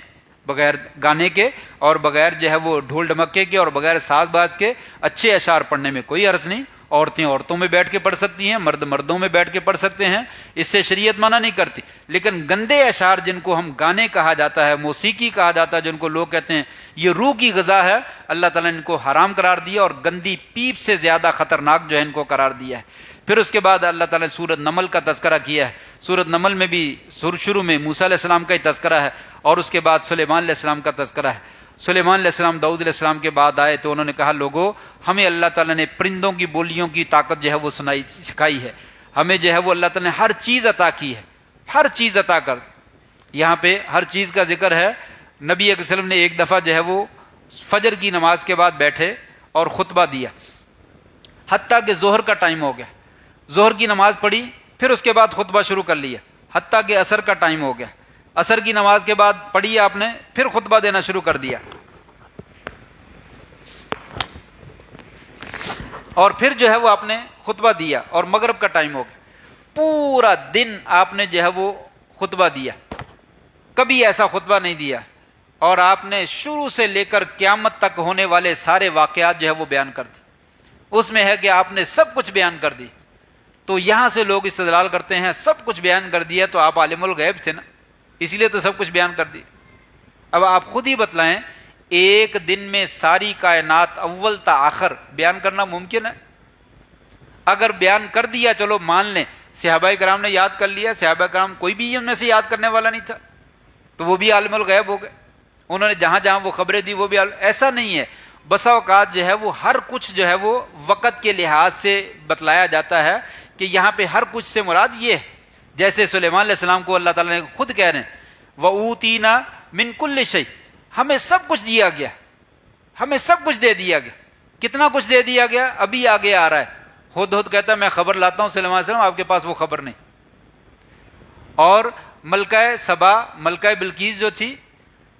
بغیر گانے کے اور بغیر جو ہے وہ ڈھول ڈھمکے کے اور بغیر ساز باز کے، اچھے اشعار پڑھنے میں کوئی عرض نہیں۔ عورتیں عورتوں میں بیٹھ کے پڑھ سکتی ہیں، مرد مردوں میں بیٹھ کے پڑھ سکتے ہیں، اس سے شریعت منع نہیں کرتی۔ لیکن گندے اشعار جن کو ہم گانے کہا جاتا ہے، موسیقی کہا جاتا ہے، جن کو لوگ کہتے ہیں یہ روح کی غذا ہے، اللہ تعالیٰ نے ان کو حرام قرار دیا اور گندی پیپ سے زیادہ خطرناک جو ہے ان کو قرار دیا ہے۔ پھر اس کے بعد اللہ تعالیٰ نے سورۃ نمل کا تذکرہ کیا ہے۔ سورۃ نمل میں بھی شروع میں موسیٰ علیہ السلام کا ہی تذکرہ ہے اور اس کے بعد سلیمان علیہ السلام کا تذکرہ ہے۔ سلیمان علیہ السلام داؤد علیہ السلام کے بعد آئے تو انہوں نے کہا لوگوں ہمیں اللہ تعالیٰ نے پرندوں کی بولیوں کی طاقت جو ہے وہ سکھائی ہے، ہمیں جو ہے وہ اللہ تعالیٰ نے ہر چیز عطا کی ہے، ہر چیز عطا کر۔ یہاں پہ ہر چیز کا ذکر ہے۔ نبی صلی اللہ علیہ وسلم نے ایک دفعہ جو ہے وہ فجر کی نماز کے بعد بیٹھے اور خطبہ دیا، حتیٰ کہ ظہر کا ٹائم ہو گیا۔ ظہر کی نماز پڑھی، پھر اس کے بعد خطبہ شروع کر لیا، حتیٰ کہ عصر کا ٹائم ہو گیا، عصر کی نماز کے بعد پڑھی آپ نے، پھر خطبہ دینا شروع کر دیا، اور پھر جو ہے وہ آپ نے خطبہ دیا، اور مغرب کا ٹائم ہو گیا، پورا دن آپ نے جو ہے وہ خطبہ دیا، کبھی ایسا خطبہ نہیں دیا، اور آپ نے شروع سے لے کر قیامت تک ہونے والے سارے واقعات جو ہے وہ بیان کر دی، اس میں ہے کہ آپ نے سب کچھ بیان کر دی۔ تو یہاں سے لوگ استدلال کرتے ہیں سب کچھ بیان کر دیا تو آپ عالم الغیب تھے نا، اسی لیے تو سب کچھ بیان کر دی۔ اب آپ خود ہی بتلائیں، ایک دن میں ساری کائنات اول تا آخر بیان کرنا ممکن ہے؟ اگر بیان کر دیا چلو مان لیں، صحابہ کرام نے یاد کر لیا، صحابہ کرام کوئی بھی ان میں سے یاد کرنے والا نہیں تھا، تو وہ بھی عالم الغیب ہو گئے، انہوں نے جہاں جہاں وہ خبریں دی وہ بھی ایسا نہیں ہے۔ بسا اوقات جو ہے وہ ہر کچھ جو ہے وہ وقت کے لحاظ سے بتلایا جاتا ہے کہ یہاں پہ ہر کچھ سے مراد یہ ہے، جیسے سلیمان علیہ السلام کو اللہ تعالیٰ نے خود کہہ رہے ہیں وَأُوتِينَا مِن كُلِّ شَيْءٍ، ہمیں سب کچھ دیا گیا، ہمیں سب کچھ دے دیا گیا۔ کتنا کچھ دے دیا گیا؟ ابھی آگے آ رہا ہے۔ ہد کہتا ہے میں خبر لاتا ہوں سلیمان علیہ السلام، آپ کے پاس وہ خبر نہیں۔ اور ملکہ سبا، ملکہ بلقیس جو تھی،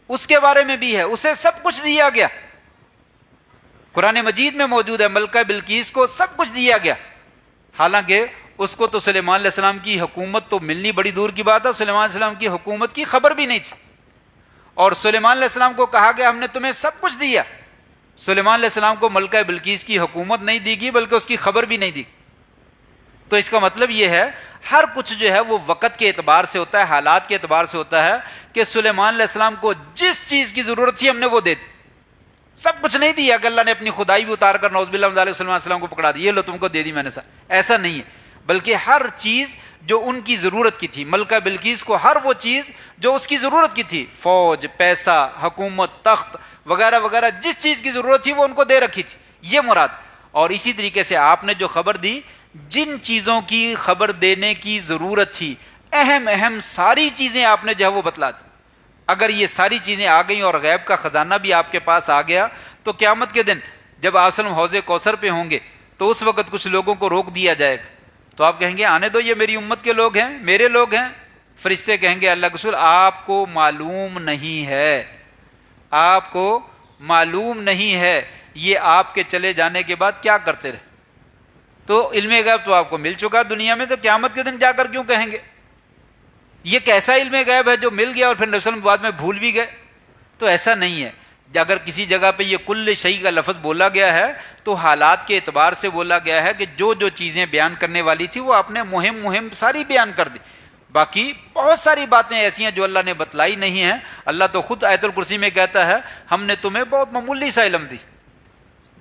اس کے بارے میں بھی ہے، اسے سب کچھ دیا گیا، قرآن مجید میں موجود ہے، ملکہ بلقیس کو سب کچھ دیا گیا، حالانکہ اس کو تو سلیمان علیہ السلام کی حکومت تو ملنی بڑی دور کی بات ہے، سلیمان علیہ السلام کی حکومت کی خبر بھی نہیں تھی، اور سلیمان علیہ السلام کو کہا گیا ہم نے تمہیں سب کچھ دیا۔ سلیمان علیہ السلام کو ملکہ بلقیس کی حکومت نہیں دی گئی، بلکہ اس کی خبر بھی نہیں دی۔ تو اس کا مطلب یہ ہے ہر کچھ جو ہے وہ وقت کے اعتبار سے ہوتا ہے، حالات کے اعتبار سے ہوتا ہے، کہ سلیمان علیہ السلام کو جس چیز کی ضرورت تھی ہم نے وہ دے دی، سب کچھ نہیں دیا کہ اللہ نے اپنی خدائی بھی اتار کر نعوذ باللہ من ذلک سلیمان علیہ السلام کو پکڑا دی، یہ لو تم کو دے دی میں نے، ایسا نہیں ہے، بلکہ ہر چیز جو ان کی ضرورت کی تھی، ملکہ بلقیس کو ہر وہ چیز جو اس کی ضرورت کی تھی، فوج، پیسہ، حکومت، تخت وغیرہ وغیرہ، جس چیز کی ضرورت تھی وہ ان کو دے رکھی تھی، یہ مراد۔ اور اسی طریقے سے آپ نے جو خبر دی، جن چیزوں کی خبر دینے کی ضرورت تھی، اہم اہم ساری چیزیں آپ نے جو ہے وہ بتلا دی۔ اگر یہ ساری چیزیں آ گئیں اور غیب کا خزانہ بھی آپ کے پاس آ گیا، تو قیامت کے دن جب آپ صلی اللہ علیہ وسلم حوض کوثر پہ ہوں گے تو اس وقت کچھ لوگوں کو روک دیا جائے گا، تو آپ کہیں گے آنے دو، یہ میری امت کے لوگ ہیں، میرے لوگ ہیں۔ فرشتے کہیں گے اللہ کے رسول آپ کو معلوم نہیں ہے، آپ کو معلوم نہیں ہے یہ آپ کے چلے جانے کے بعد کیا کرتے رہے، تو علم غیب تو آپ کو مل چکا دنیا میں، تو قیامت کے دن جا کر کیوں کہیں گے؟ یہ کیسا علم غیب ہے جو مل گیا اور پھر نبی صلی اللہ علیہ وسلم بعد میں بھول بھی گئے؟ تو ایسا نہیں ہے۔ اگر کسی جگہ پہ یہ کل شیء کا لفظ بولا گیا ہے تو حالات کے اعتبار سے بولا گیا ہے کہ جو جو چیزیں بیان کرنے والی تھی وہ آپ نے مہم ساری بیان کر دی۔ باقی بہت ساری باتیں ایسی ہیں جو اللہ نے بتلائی نہیں ہیں۔ اللہ تو خود آیت الکرسی میں کہتا ہے ہم نے تمہیں بہت معمولی سا علم دی،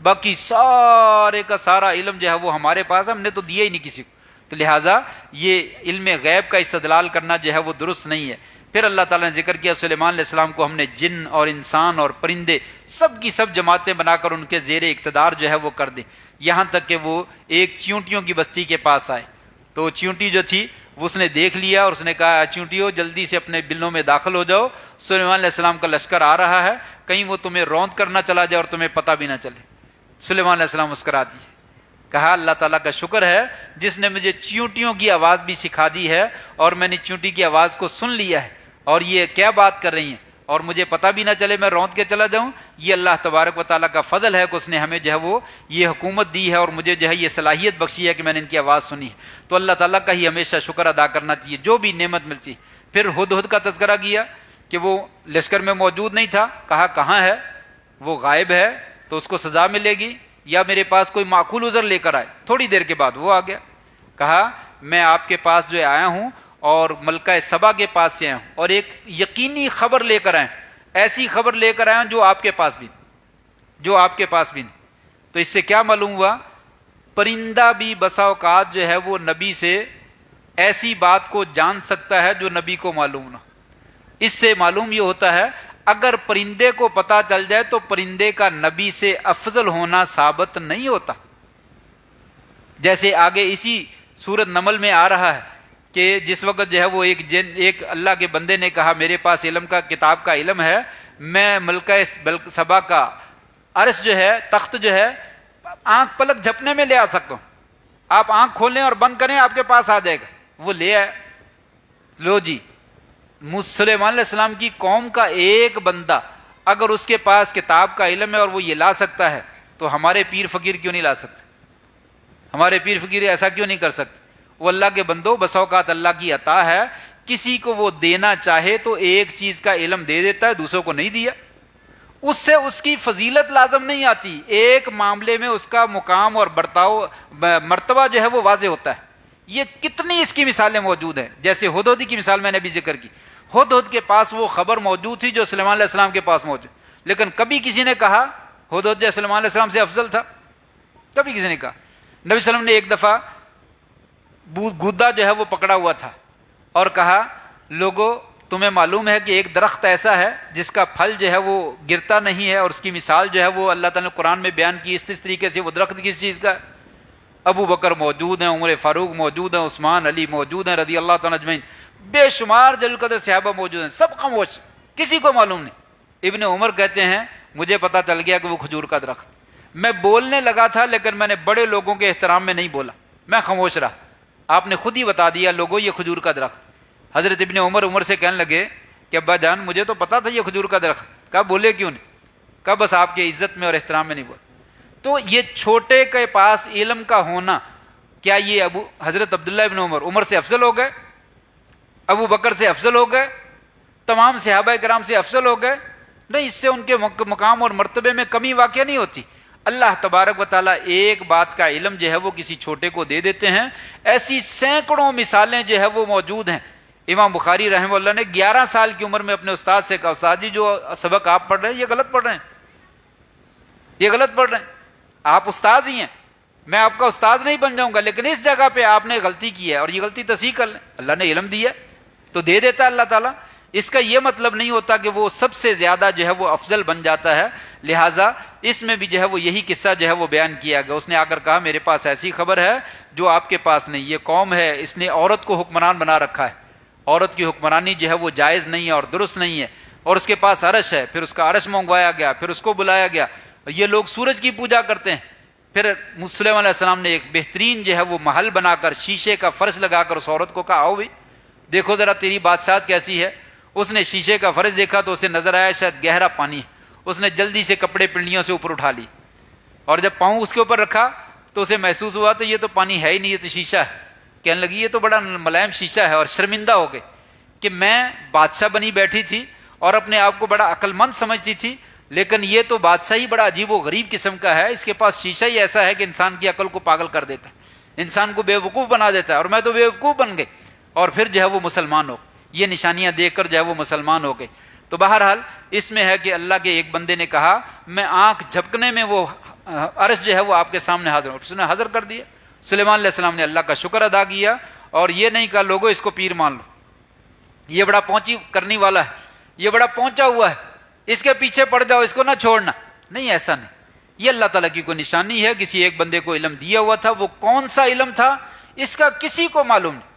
باقی سارے کا سارا علم جو ہے وہ ہمارے پاس، ہم نے تو دیا ہی نہیں کسی کو۔ تو لہٰذا یہ علم غیب کا استدلال کرنا جو ہے وہ درست نہیں ہے۔ پھر اللہ تعالیٰ نے ذکر کیا سلیمان علیہ السلام کو ہم نے جن اور انسان اور پرندے سب کی سب جماعتیں بنا کر ان کے زیر اقتدار جو ہے وہ کر دی، یہاں تک کہ وہ ایک چیونٹیوں کی بستی کے پاس آئے، تو چیونٹی جو تھی وہ اس نے دیکھ لیا اور اس نے کہا چیونٹیوں جلدی سے اپنے بلوں میں داخل ہو جاؤ، سلیمان علیہ السلام کا لشکر آ رہا ہے، کہیں وہ تمہیں روند کرنا چلا جائے اور تمہیں پتہ بھی نہ چلے۔ سلیمان علیہ السلام مسکرا دیے، کہا اللہ تعالیٰ کا شکر ہے جس نے مجھے چیونٹیوں کی آواز بھی سکھا دی ہے اور میں نے چیونٹی کی آواز کو سن لیا ہے، اور یہ کیا بات کر رہی ہیں اور مجھے پتہ بھی نہ چلے میں روند کے چلا جاؤں، یہ اللہ تبارک و تعالیٰ کا فضل ہے کہ اس نے ہمیں جو ہے وہ یہ حکومت دی ہے اور مجھے جو ہے یہ صلاحیت بخشی ہے کہ میں نے ان کی آواز سنی ہے۔ تو اللہ تعالیٰ کا ہی ہمیشہ شکر ادا کرنا چاہیے جو بھی نعمت ملتی۔ پھر ہدہد کا تذکرہ کیا کہ وہ لشکر میں موجود نہیں تھا، کہا کہاں ہے، وہ غائب ہے تو اس کو سزا ملے گی، یا میرے پاس کوئی معقول عذر لے کر آئے۔ تھوڑی دیر کے بعد وہ آ گیا، کہا میں آپ کے پاس جو آیا ہوں اور ملکہ سبا کے پاس سے آیا ہوں اور ایک یقینی خبر لے کر آئے، ایسی خبر لے کر آیا ہوں جو آپ کے پاس بھی نہیں۔ تو اس سے کیا معلوم ہوا؟ پرندہ بھی بسا اوقات جو ہے وہ نبی سے ایسی بات کو جان سکتا ہے جو نبی کو معلوم نہ۔ اس سے معلوم یہ ہوتا ہے اگر پرندے کو پتہ چل جائے تو پرندے کا نبی سے افضل ہونا ثابت نہیں ہوتا۔ جیسے آگے اسی سورۃ نمل میں آ رہا ہے کہ جس وقت جو ہے وہ ایک اللہ کے بندے نے کہا میرے پاس علم کا کتاب کا علم ہے، میں ملکہ سبا کا عرش جو ہے، تخت جو ہے، آنکھ پلک جھپنے میں لے آ سکتا ہوں۔ آپ آنکھ کھولیں اور بند کریں آپ کے پاس آ جائے گا. وہ لے آئے. لو جی, سلیمان علیہ السلام کی قوم کا ایک بندہ اگر اس کے پاس کتاب کا علم ہے اور وہ یہ لا سکتا ہے تو ہمارے پیر فقیر کیوں نہیں لا سکتے؟ ہمارے پیر فقیر ایسا کیوں نہیں کر سکتے؟ وہ اللہ کے بندوں بس اوقات اللہ کی عطا ہے, کسی کو وہ دینا چاہے تو ایک چیز کا علم دے دیتا ہے, دوسروں کو نہیں دیا, اس سے اس کی فضیلت لازم نہیں آتی, ایک معاملے میں اس کا مقام اور برتاؤ مرتبہ جو ہے وہ واضح ہوتا ہے. یہ کتنی اس کی مثالیں موجود ہیں. جیسے ہدہد کی مثال میں نے ابھی ذکر کی, ہدہد کے پاس وہ خبر موجود تھی جو سلیمان علیہ السلام کے پاس موجود, لیکن کبھی کسی نے کہا ہدہد جو سلیمان علیہ السلام سے افضل تھا؟ کبھی کسی نے کہا؟ نبی صلی اللہ علیہ وسلم نے ایک دفعہ گودا جو ہے وہ پکڑا ہوا تھا اور کہا لوگوں تمہیں معلوم ہے کہ ایک درخت ایسا ہے جس کا پھل جو ہے وہ گرتا نہیں ہے, اور اس کی مثال جو ہے وہ اللہ تعالیٰ نے قرآن میں بیان کی اس طریقے سے. وہ درخت کس چیز کا ہے؟ ابو بکر موجود ہیں, عمر فاروق موجود ہیں, عثمان علی موجود ہیں رضی اللہ تعالیٰ اجمعین, بے شمار جلیل القدر صحابہ موجود ہیں, سب خاموش, کسی کو معلوم نہیں. ابن عمر کہتے ہیں مجھے پتا چل گیا کہ وہ کھجور کا درخت, میں بولنے لگا تھا لیکن میں نے بڑے لوگوں کے احترام میں نہیں بولا, میں خاموش رہا. آپ نے خود ہی بتا دیا لوگوں یہ کھجور کا درخت. حضرت ابن عمر سے کہنے لگے کہ ابا جان مجھے تو پتا تھا یہ کھجور کا درخت, کہا بولے کیوں نہیں؟ کہا بس آپ کے عزت میں اور احترام میں نہیں بولا. تو یہ چھوٹے کے پاس علم کا ہونا, کیا یہ حضرت عبداللہ ابن عمر سے افضل ہو گئے؟ ابو بکر سے افضل ہو گئے؟ تمام صحابہ کرام سے افضل ہو گئے؟ نہیں, اس سے ان کے مقام اور مرتبے میں کمی واقع نہیں ہوتی. اللہ تبارک و تعالیٰ ایک بات کا علم جو ہے وہ کسی چھوٹے کو دے دیتے ہیں. ایسی سینکڑوں مثالیں جو ہے وہ موجود ہیں. امام بخاری رحمہ اللہ نے 11 سال کی عمر میں اپنے استاد سے کہا استاد جی جو سبق آپ پڑھ رہے ہیں یہ غلط پڑھ رہے ہیں, یہ غلط پڑھ رہے ہیں. آپ استاذ ہی ہیں, میں آپ کا استاد نہیں بن جاؤں گا, لیکن اس جگہ پہ آپ نے غلطی کی ہے اور یہ غلطی تصحیح کر لیں. اللہ نے علم دیا تو دے دیتا ہے اللہ تعالیٰ. اس کا یہ مطلب نہیں ہوتا کہ وہ سب سے زیادہ جو ہے وہ افضل بن جاتا ہے. لہٰذا اس میں بھی جو ہے وہ یہی قصہ جو ہے وہ بیان کیا گیا. اس نے آ کر کہا میرے پاس ایسی خبر ہے جو آپ کے پاس نہیں. یہ قوم ہے اس نے عورت کو حکمران بنا رکھا ہے, عورت کی حکمرانی جو ہے وہ جائز نہیں ہے اور درست نہیں ہے, اور اس کے پاس عرش ہے, پھر اس کا عرش منگوایا گیا, پھر اس کو بلایا گیا. یہ لوگ سورج کی پوجا کرتے ہیں. پھر سلیمان علیہ السلام نے ایک بہترین جو ہے وہ محل بنا کر شیشے کا فرش لگا کر اس عورت کو کہا آؤ بھی دیکھو ذرا تیری بادشاہت کیسی ہے. اس نے شیشے کا فرش دیکھا تو اسے نظر آیا شاید گہرا پانی ہے. اس نے جلدی سے کپڑے پنڈلیوں سے اوپر اٹھا لی, اور جب پاؤں اس کے اوپر رکھا تو اسے محسوس ہوا تو یہ تو پانی ہے ہی نہیں, یہ تو شیشہ ہے. کہنے لگی یہ تو بڑا ملائم شیشہ ہے, اور شرمندہ ہو گئے کہ میں بادشاہ بنی بیٹھی تھی اور اپنے آپ کو بڑا عقل مند سمجھتی تھی, لیکن یہ تو بادشاہ ہی بڑا عجیب و غریب قسم کا ہے. اس کے پاس شیشہ ہی ایسا ہے کہ انسان کی عقل کو پاگل کر دیتا ہے, انسان کو بے وقوف بنا دیتا ہے, اور میں تو بے وقوف بن گئی. اور پھر جو ہے وہ مسلمان ہو, یہ نشانیاں دیکھ کر جو ہے وہ مسلمان ہو گئے. تو بہرحال اس میں ہے کہ اللہ کے ایک بندے نے کہا میں آنکھ جھپکنے میں وہ عرش جو ہے وہ آپ کے سامنے حاضر ہوں. اس نے حاضر کر دیا. سلیمان علیہ السلام نے اللہ کا شکر ادا کیا اور یہ نہیں کہا لوگوں اس کو پیر مان لو, یہ بڑا پہنچی کرنے والا ہے, یہ بڑا پہنچا ہوا ہے, اس کے پیچھے پڑ جاؤ, اس کو نہ چھوڑنا. نہیں, ایسا نہیں. یہ اللہ تعالیٰ کی کوئی نشانی ہے. کسی ایک بندے کو علم دیا ہوا تھا, وہ کون سا علم تھا اس کا کسی کو معلوم نہیں,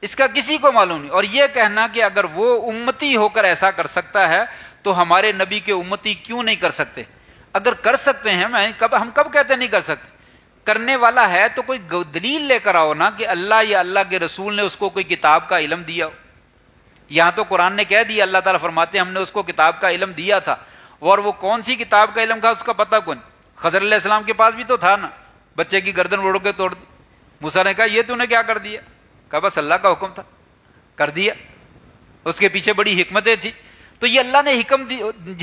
اس کا کسی کو معلوم نہیں. اور یہ کہنا کہ اگر وہ امتی ہو کر ایسا کر سکتا ہے تو ہمارے نبی کے امتی کیوں نہیں کر سکتے؟ اگر کر سکتے ہیں, ہم کب کہتے نہیں کر سکتے؟ کرنے والا ہے تو کوئی دلیل لے کر آؤ نا کہ اللہ یا اللہ کے رسول نے اس کو کوئی کتاب کا علم دیا ہو. یہاں تو قرآن نے کہہ دیا, اللہ تعالیٰ فرماتے ہیں ہم نے اس کو کتاب کا علم دیا تھا, اور وہ کون سی کتاب کا علم تھا اس کا پتہ کون؟ خضر علیہ السلام کے پاس بھی تو تھا نا, بچے کی گردن اڑ کے توڑ دی. موسیٰ نے کہا یہ تو نے کیا کر دیا؟ کہا بس اللہ کا حکم تھا, کر دیا. اس کے پیچھے بڑی حکمتیں تھی. تو یہ اللہ نے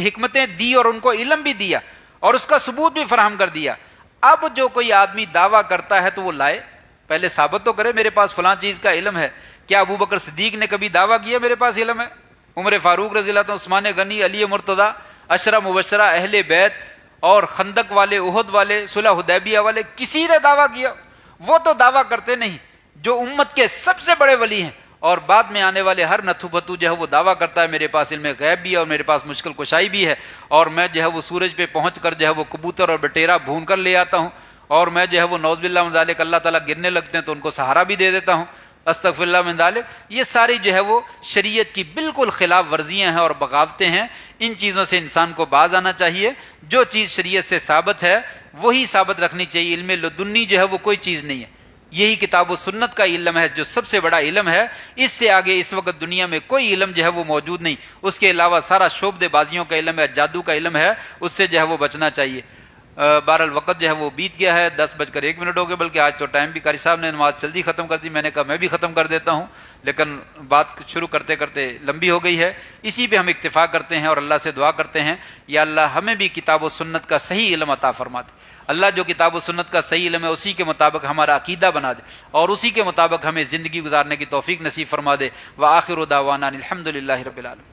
حکمتیں دی اور ان کو علم بھی دیا اور اس کا ثبوت بھی فراہم کر دیا. اب جو کوئی آدمی دعویٰ کرتا ہے تو وہ لائے, پہلے ثابت تو کرے میرے پاس فلاں چیز کا علم ہے. کیا ابو بکر صدیق نے کبھی دعویٰ کیا میرے پاس علم ہے؟ عمر فاروق رضی اللہ عنہ, عثمان غنی, علی مرتضیٰ, عشرہ مبشرہ, اہل بیت اور خندق والے, احد والے, صلح حدیبیہ والے, کسی نے دعویٰ کیا؟ وہ تو دعویٰ کرتے نہیں. جو امت کے سب سے بڑے ولی ہیں اور بعد میں آنے والے ہر نتھو پتو جو ہے وہ دعویٰ کرتا ہے میرے پاس علم غیب بھی ہے اور میرے پاس مشکل کشائی بھی ہے, اور میں جو ہے وہ سورج پہ پہنچ کر جو ہے وہ کبوتر اور بٹیرا بھون کر لے آتا ہوں, اور میں جو ہے وہ نعوذ باللہ من ذالک اللہ تعالیٰ گرنے لگتے ہیں تو ان کو سہارا بھی دے دیتا ہوں, استغفر اللہ من ذالک. یہ ساری جو ہے وہ شریعت کی بالکل خلاف ورزیاں ہیں اور بغاوتیں ہیں. ان چیزوں سے انسان کو باز آنا چاہیے. جو چیز شریعت سے ثابت ہے وہی ثابت رکھنی چاہیے. علم لدنی جو ہے وہ کوئی چیز نہیں ہے. یہی کتاب و سنت کا علم ہے جو سب سے بڑا علم ہے. اس سے آگے اس وقت دنیا میں کوئی علم جو ہے وہ موجود نہیں. اس کے علاوہ سارا شعبدے بازیوں کا علم ہے, جادو کا علم ہے, اس سے جو ہے وہ بچنا چاہیے. بہرحال وقت جو ہے وہ بیت گیا ہے, 10:01 ہو گئے, بلکہ آج تو ٹائم بھی قاری صاحب نے نماز جلدی ختم کر دی. میں نے کہا میں بھی ختم کر دیتا ہوں, لیکن بات شروع کرتے کرتے لمبی ہو گئی ہے. اسی پہ ہم اکتفا کرتے ہیں اور اللہ سے دعا کرتے ہیں یا اللہ ہمیں بھی کتاب و سنت کا صحیح علم عطا فرما دے. اللہ جو کتاب و سنت کا صحیح علم ہے اسی کے مطابق ہمارا عقیدہ بنا دے اور اسی کے مطابق ہمیں زندگی گزارنے کی توفیق نصیب فرما دے. وآخر دعوانا الحمد للہ رب العالمین.